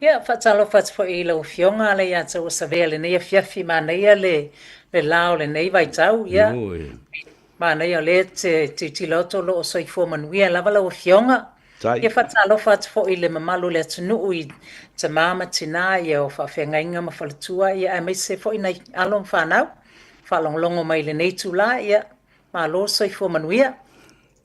Ia, whaatalo whatu po I lau fionga le ia tau savea le nei a fiafi ma nei a le lao le nei vai tau, ia. No, e. Ma nei a le te tiloto lo o soifua manuia lava lau fionga. Tai. Ia whaatalo whatu po I le mamalu le atunu I te mama tina ia o whawhengainga ma whalatua ia a mai se po I nei along whanau. Whalonglongo mai le nei tula ia ma lo soifua manuia.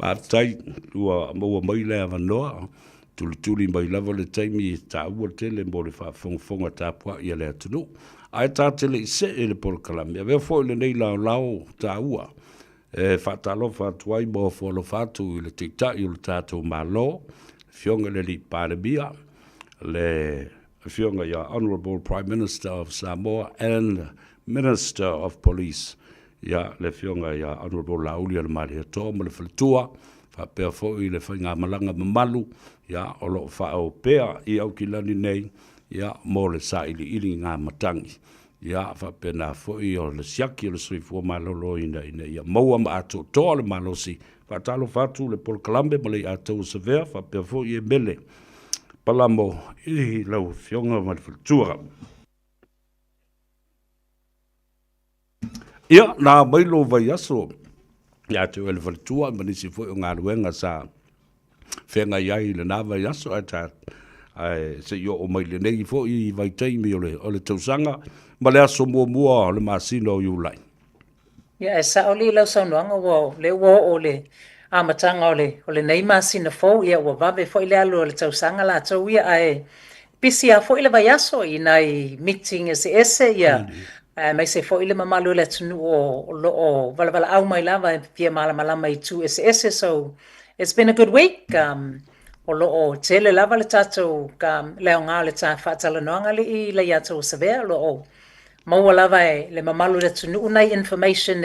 Ma tai, ua mai le avanoa. Tuli mai lava le taimi ta ua tele mo le whafonga tāpua ia le atunu. Ai tā tele I se e le porokalami. Avea fo le nei lao tā ua. E whaatalo whaatuai mo folo whaatu I le tiktai I le tātou malo. Fionga le li Panemia. Le fionga ia Honorable Prime Minister of Samoa and Minister of Police. Ia le fionga ia Honorable Laulia le Maria Toa mo le Whalitua. Whapea fo I le whainga malanga Malu. Ia o lo whao pea I au ki lani nei. Ia mo le sa ili ngā matangi. Ia whapea nā fo I o le siaki o le suifua malolo ina. Ia maua ma ato toa le malosi. Whatalo whatu le Polokalambe ma le ato sevea. Whapea fo I Emele Palamo I lau fionga ma le Whalitua. Ia nā mailo vai aso. Ia te le Whalitua manisi fo I ngā ruenga sa whenga iai le nāwa I aso ata se I o mai le nei fo I vai teimi o le tausanga ma le aso mua o le masino o iulai. Ia e sa o le lau saunoanga le o le amatanga o le nei masina fo ia ua vawe fo I le alu o le tausanga la tau ia ai pisi a fo I le vai aso I nai meeting ese ia mai se fo I le mamalu le tunu o vala au mai lava pia malama I tu ese so it's been a good week. O loo tele lava le tatou leo ngā le tā whaatalanoanga le I le iatou savea loo maua lava le mamalu le tunu unai information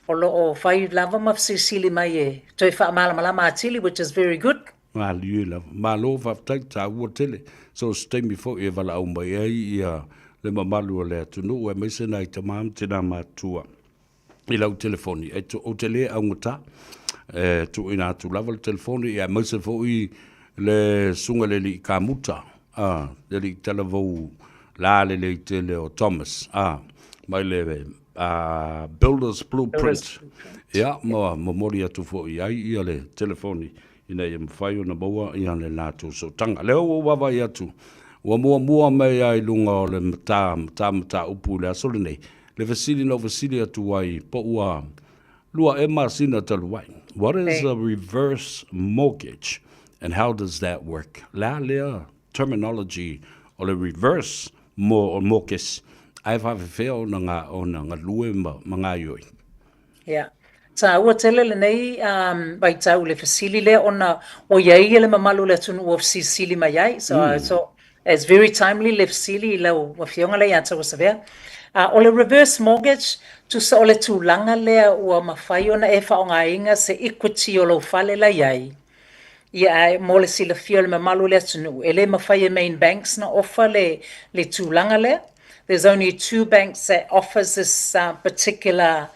o loo whai lava mafsisili mai toi whaamalama atili, which is very good. Liu lava. Malo whaftai tā ua tele. So steimi fo I vala au mai ia le mamalu o le tunu e meisena I tamam tina mātua. I lau telefoni. E o tele au ngata. Tu ina tu lava le telefoni ia mese fo I le sunga le li kamuta le li televou la le tele o Thomas mai le builder's blueprint ia mo mori atu fo ia le telefoni ina ia mawhai ona maua ia le nātou so tanga leo o wawa ia tu ua mua mai ai lunga o le mata upu le asole nei le vasili atu ai po ua lua e masina talu wai. What is a reverse mortgage and how does that work? La lea terminology o le reverse mortgage ai whawhewhea o ngā lue ma ngā ioi. Yeah. Tā ua tele le nei vai tau le fasili le ona o iai le mamalu le tunu o fasili mai ai. So it's very timely le fasili lau wafionga le ata wasavea. O le reverse mortgage, tu sa o le tūlanga lea ua mawhai ona e whaonga se equity o lau Fale la iai. Ia mo le sila fio le mamalu le tunu. E le mawhai main banks na offer le tūlanga lea. There's only 2 banks that offers this particular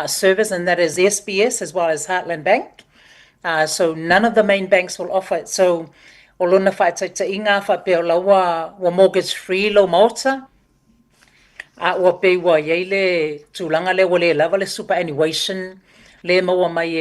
service, and that is SBS as well as Heartland Bank. So none of the main banks will offer it. So o lona whaitaita inga whapea laua wa mortgage free lo Malta. Ua pe ua iei le tūlanga le wale lava le superannuation le maua mai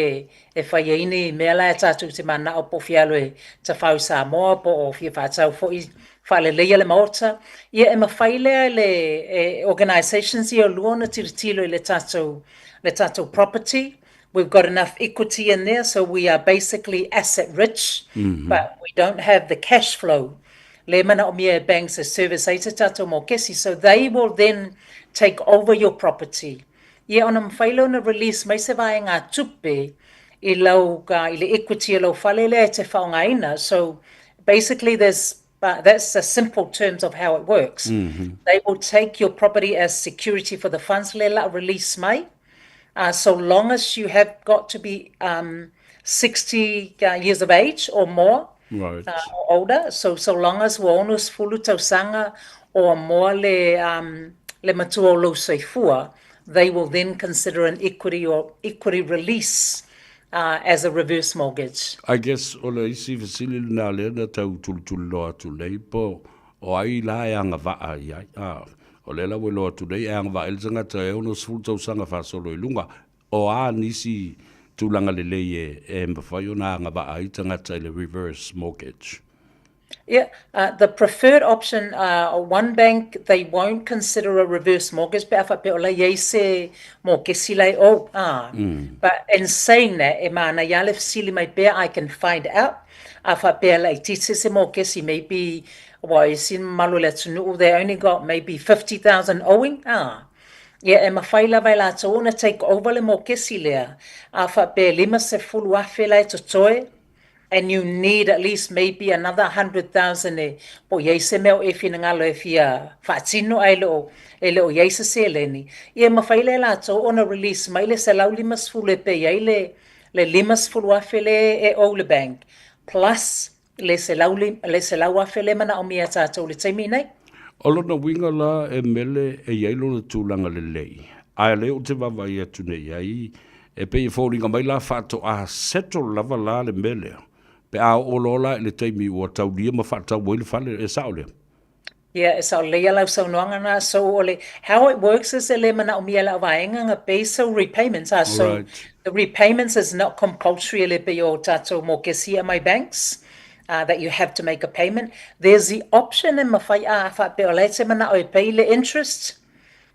e whaiaini mea lai tātou te mana o po fialo te whau Samoa po o fia whātau fo I whaale leia le Malta. Ia e mawhailea le organisations I o luona tiritilo le tātou property. We've got enough equity in there, so we are basically asset rich, but we don't have the cash flow. Le mana o mea banks a service ai te tātou mō kesi, so they will then take over your property. Ia ona mwhailo na release mai se vai ngā tupe I lau I le equity o lau Fale lea te whaongaina. So basically that's the simple terms of how it works. They will take your property as security for the funds le la release mai. So long as you have got to be 60 years of age or more. Right. Or older, so long as wa onus fulu tausanga or more le matua o lo soifua, they will then consider an equity release as a reverse mortgage. I guess o le isi fasili na le na tau tulu loa tu lei po o ai la e anga va ai o le la we lo today e anga va el zanga te ono sful tau sanga fa solo i lunga o a nisi tulanga le e mfai ona anga va ai tanga te le reverse mortgage. Yeah, the preferred option, one bank, they won't consider a reverse mortgage, but if but in saying that, I can find out. Maybe, they only got maybe 50,000 owing. Yeah, e mawhaila vai la tōna take over le mo kesi lea. A wha pe lima se fulu awhela to toe, and you need at least maybe another 100,000 e po yeise meo e whina ngalo e fia whaatino ai leo yeise se leni. Ia mawhaila la tōna release mai le se lau lima se fulu e pe iai le lima se fulu awhele e o le bank. Plus, le se lau awhele mana o mia tātou le taimi nei. Olona winga la e mele e ielo le tūlanga le lei. Ai leo te wawa i atu nei ai, e pe i fōringa mai la whato a settle lava la le mele. Pe a olola le teimi ua tau lia ma whatau wele whale e saole. Yeah, so leia lau sau noanga na, so ole, how it works is ele mana o mia la vaenga nga base repayments are, so Right. the repayments is not compulsory ele pe o tato mo kesi at my banks. That you have to make a payment. There's the option in mawhai a wha pe o leite mana o e pay le interest,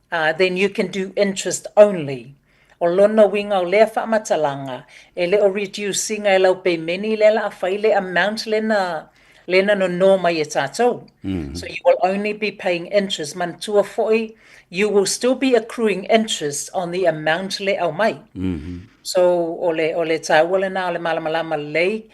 then you can do interest only. O lona winga o lea wha matalanga, e le o reducing e lau pe meni le la a whai le amount lena no mai e tātou. So you will only be paying interest. Man tua foi, you will still be accruing interest on the amount le au mai. So ole tāwale na ole malamalama lei,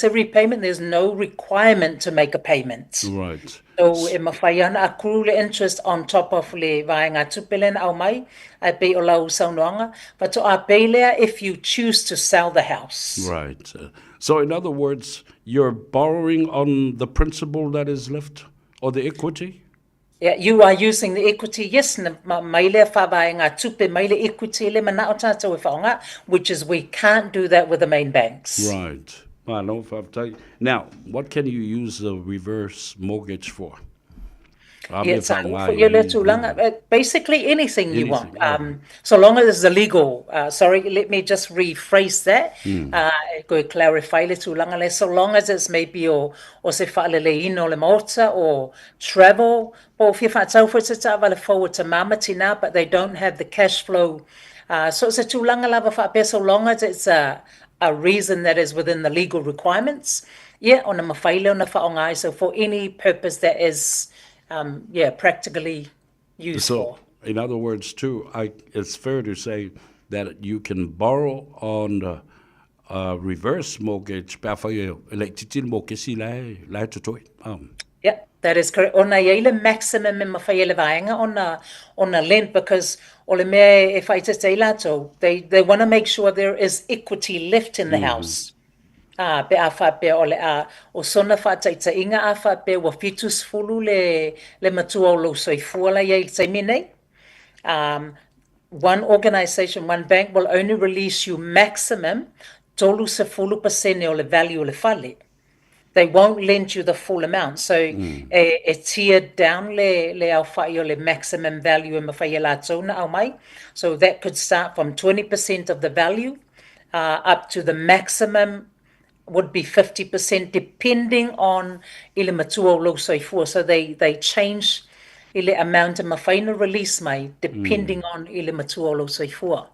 repayment, there's no requirement to make a payment. Right. So e mawhaiana accrue le interest on top of le vaenga tupelen au mai, a pe o lau saunoanga, but to a pe lea if you choose to sell the house. Right. So in other words, you're borrowing on the principal that is left or the equity? Yeah, you are using the equity, yes, maile whawaenga tupe maile equity le mana o tātou e whaonga, which is we can't do that with the main banks. Right. Now, what can you use the reverse mortgage for? Basically anything you want. So long as it's a legal, sorry, let me just rephrase that. Go clarify le tūlanga le, so long as it's maybe o se whaaleleino le mota or travel, po fia whaatau for te tāwale forward to mama tina, but they don't have the cash flow. So it's a tūlanga lava whaapea, so long as it's a reason that is within the legal requirements. Yeah, ona mawhaile ona whaongai, so for any purpose that is practically used for. In other words, too, it's fair to say that you can borrow on a reverse mortgage. Yeah, that is correct. Ona yeile maximum in mawhaiele vaenga on a lend, because ole mea e whaita te lato, they want to make sure there is equity left in the house. Pe a whape ole o sona whaataita inga a whape wa fitus fulu le matua o lo soifua yei te mine. One organization, one bank will only release you maximum tolu se fulu pasene o le value o le fale. They won't lend you the full amount. So e tiered down le au whai o le maximum value e mawhai la tona au mai. So that could start from 20% of the value up to the maximum would be 50%, depending on ile matua o lo soifua. So they change ile amount of mawhaina release mai, depending on ile matua o lo soifua.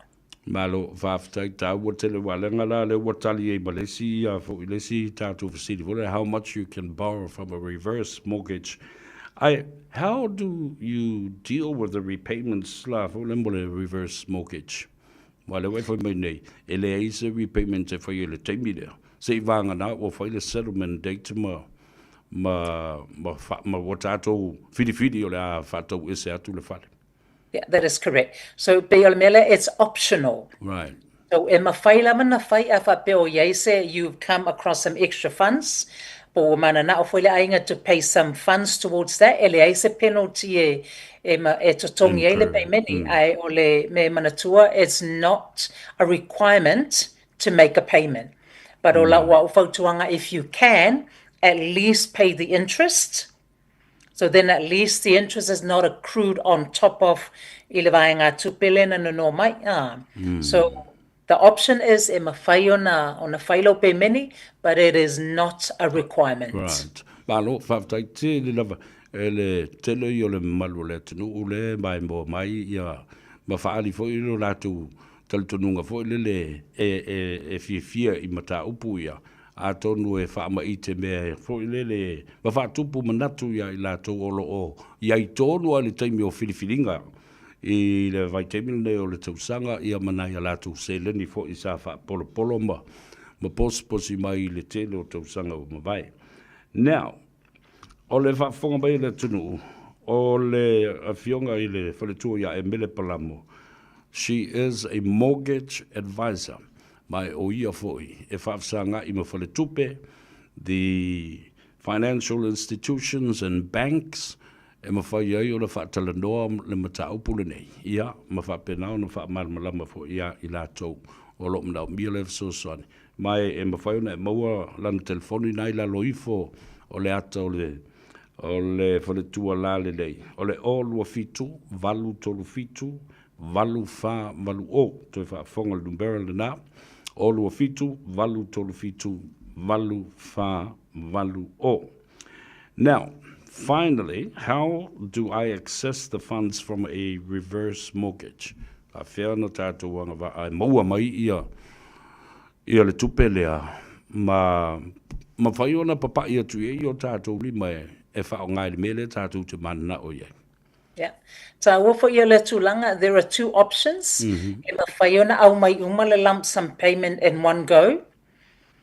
Malu whaftai tau wa tele walenga la le watali e malesi fo ilesi tātou facility. How much you can borrow from a reverse mortgage. How do you deal with the repayments la fo le reverse mortgage? Wale wai fo mai nei, ele eise repayment e fo ile taimi lea. Se vanga na o fo ile settlement date ma watato fidi o le a whatou ese atu le whale. Yeah, that is correct. So Emele, it's optional. Right. So in mawhaila mana whai a whapeo yeise, you've come across some extra funds. Po mana na o whaile ainga to pay some funds towards that. Ele eise penalty e totongi ele pay many. Ai ole me manatua, it's not a requirement to make a payment. But ola wa o whautuanga, if you can, at least pay the interest. So then at least the interest is not accrued on top of ilawai ngā tupele na no mai. So the option is e mawhai ona whailo pe meni, but it is not a requirement. Right. Malo, whaftai te le lava, le tele i o le malu le tunu ule mai mo mai ia mawhaali fo i lo latu talitonunga fo i le e fia i mata upu ia. A tonu e whaama i te mea fo i le mawhaatupu manatu ia i latu olo o ia i tonu a le taimi o filifilinga i le vai taimil ne o le tausanga ia manai a latu se leni fo i sa wha polo polo ma posi mai i le tele o tausanga o mawai. Now, o le whaafonga mai le tunu, o le awhionga i le whaletua ia Emele Palamo. She is a mortgage advisor. Mai o ia foi, e whaafsanga i ma whaletupe, the financial institutions and banks, e ma whai ai o le whaatalanoa le mataupu le nei. Ia, ma whaapenao na whaamarmalama fo ia i lātou o lo mnau mielev sosani. Mai e ma whai ona e maua lana telefoni nai la loifo o le ata o le whaletua la le nei. O le o lua fitu, valu tolu fitu, valu wha, valu o, toi whaafonga le numbera le nā. O lua fitu, valu tolu fitu, valu wha, valu o. Now, finally, how do I access the funds from a reverse mortgage? A whea no tātou wanga wa ai maua mai ia le tupe lea ma whai ona papa ia tu e o tātou lima e whao ngai le mele tātou te mana o iei. Yeah. So wofo ia le tūlanga, there are two options. E ma whai ona au mai uma le lump sum payment in one go.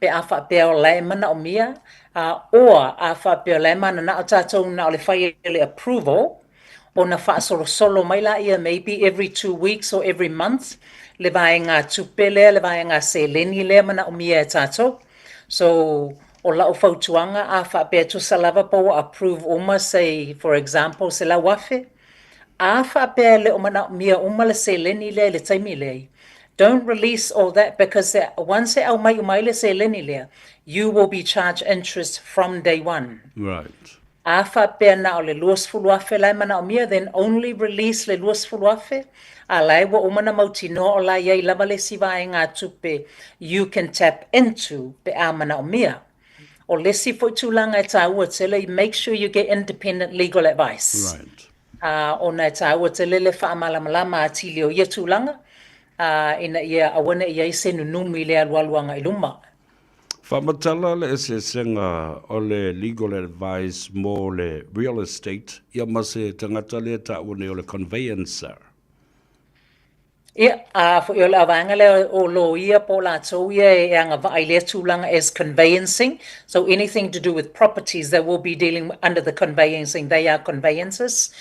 Pe a wha pia o lai mana o mia. Or a wha pia o lai mana na o tātou na o le whai le approval. O na wha solo mai la ia maybe every 2 weeks or every month. Le vai ngā tupele, le vai ngā se leni le mana o mia e tātou. So o la o fautuanga a wha pia tu salava po approve uma, say, for example, se la wafe. A wha pia le o mana o mia uma le se leni le taimi le. Don't release all that because once au mai umai le se leni le, you will be charged interest from day one. Right. A wha pia na o le luas fulu afe lai mana o mia, then only release le luas fulu afe. A lai wa umana mauti no o la iei lava le siwa e ngā tupe you can tap into pe a mana o mia. O lesi fo tūlanga e tā ua tele, make sure you get independent legal advice. Right. O na tā ua tele le wha malamalama a tili o ia tūlanga, ina ia awana ia i se nunumi le alualuanga i luma. Whamatala le ese senga o le legal advice mo le real estate, ia mase tangata le tā ua ne o le conveyancer. Ia, fo i o le awanga le o lo ia po la tau ia e anga vai le tūlanga as conveyancing. So anything to do with properties that will be dealing under the conveyancing, they are conveyances.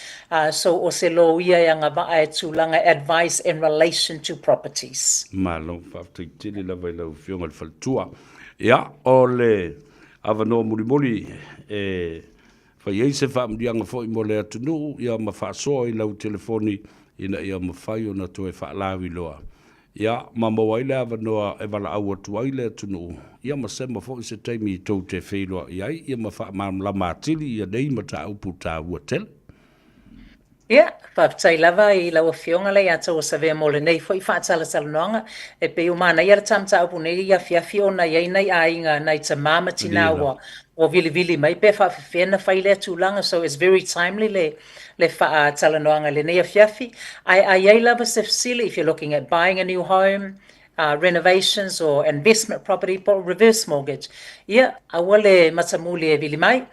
So o se lo ia e anga vai tūlanga advice in relation to properties. Malo, whaftai tili lawa i lau whionga le whaltua. Ia, o le awanoa murimuri e whai eise whaamrianga fo i mo le atunu, ia ma whaasoa i lau telefoni ina ia mawhai o na toe whaalawi loa. Ia, ma mawaile awanoa e wala au atu aile atunu. Ia ma sema fo i se taimi i tau te whailoa iai, ia ma wha lama atili ia nei ma ta upu ta ua tele. Ia, whaftai lava i laua whionga lei ata o sa vea mole nei fo i whaatala salanoanga. E pe umana ia tamta upu nei ia whiawhi o na iei nei a inga nei ta mama tina o vili mai pe whawhiwhena whaile tūlanga. So it's very timely le whaatalanoanga le nei a whiawhi. Ai iei lava se facili if you're looking at buying a new home, renovations or investment property, reverse mortgage. Ia, awale matamuli e vili mai.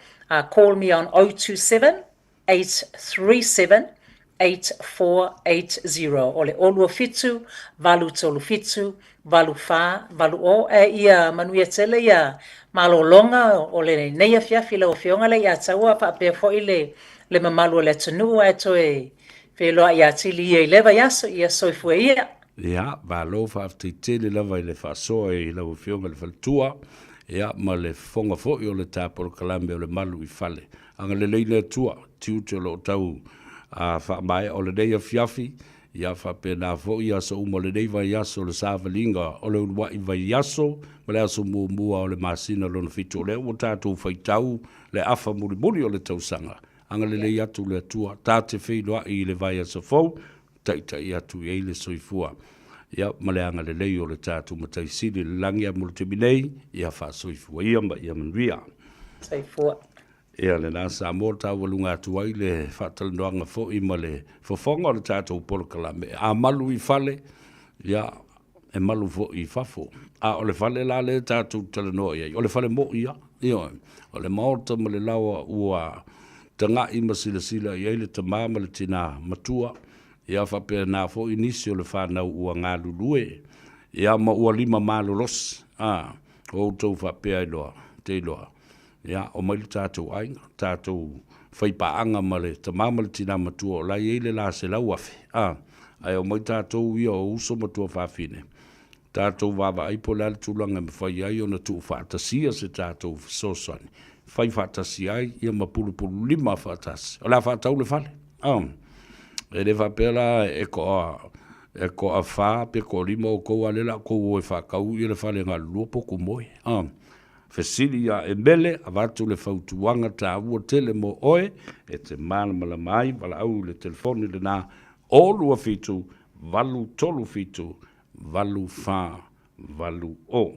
Call me on 027-837-8480. Ole olua fitu, valu tolu fitu, valu fa, valu o. Ia manuia tele ia malolonga ole neia fiafi la o fionga le ia taua pa pe fo ile le mamalu le tunu e toe felo ia tili ia leva yaso ia soifu ia. Ia, valo whaftai tili lava i le whasoa i lau whionga le whaltua. Ia, ma le fonga fo i o le tāporo kalame o le malu i Fale. Anga le leile tua, tiu te lo tau wha mai o le neia fiafi. ia whapena fo ia sa umole nei vai aso le sāwalinga o le wai vai aso ma le aso mua o le masina lona fitu o le o tātou whaitau le afa muri o le tausanga anga le le atu le atua tāte whiloa i le vai aso fau taita i atu i le soifua ia ma le anga le lei o le tātou mataisiri le langi a mulu te minei ia wha soifua ia ma ia manuia Soifua. Ia le nā Samoa tāwalunga atu ai le whatalanoanga fo i ma le fofonga o le tātou polokalame. A malu i Fale, ia e malu fo i fafo. A o le Fale la le tātou talanoa iai. O le Fale mo ia, ia. O le maota ma le lawa ua tanga i masila iai le tamā ma le tina matua. Ia whapea nā fo i nisi o le whanau ua ngā lulue. Ia ma ua lima mālolos. O tau whapea iloa, te iloa. Ya, o mai tātou ainga, tātou whaipaanga male, ta mamale tina matua o lai eile la se lau afe. Ai o mai tātou ia o uso matua whawhine. Tātou wawa aipo lale tūlanga me whai ai o na tuu whaatasia se tātou sosani. Whai whaatasi ai, ia mapulu lima whaatasi. O la whaatau le whale. E le whapela e ko a wha, pe ko lima o kou alela, kou o e whakau i le whale ngā luopo kumoe. Fesili ya Emele avatu le fautuanga ta ua tele mo oe e te malama mai wala au le telefoni le na olu a fitu valu tolu fitu valu fa valu o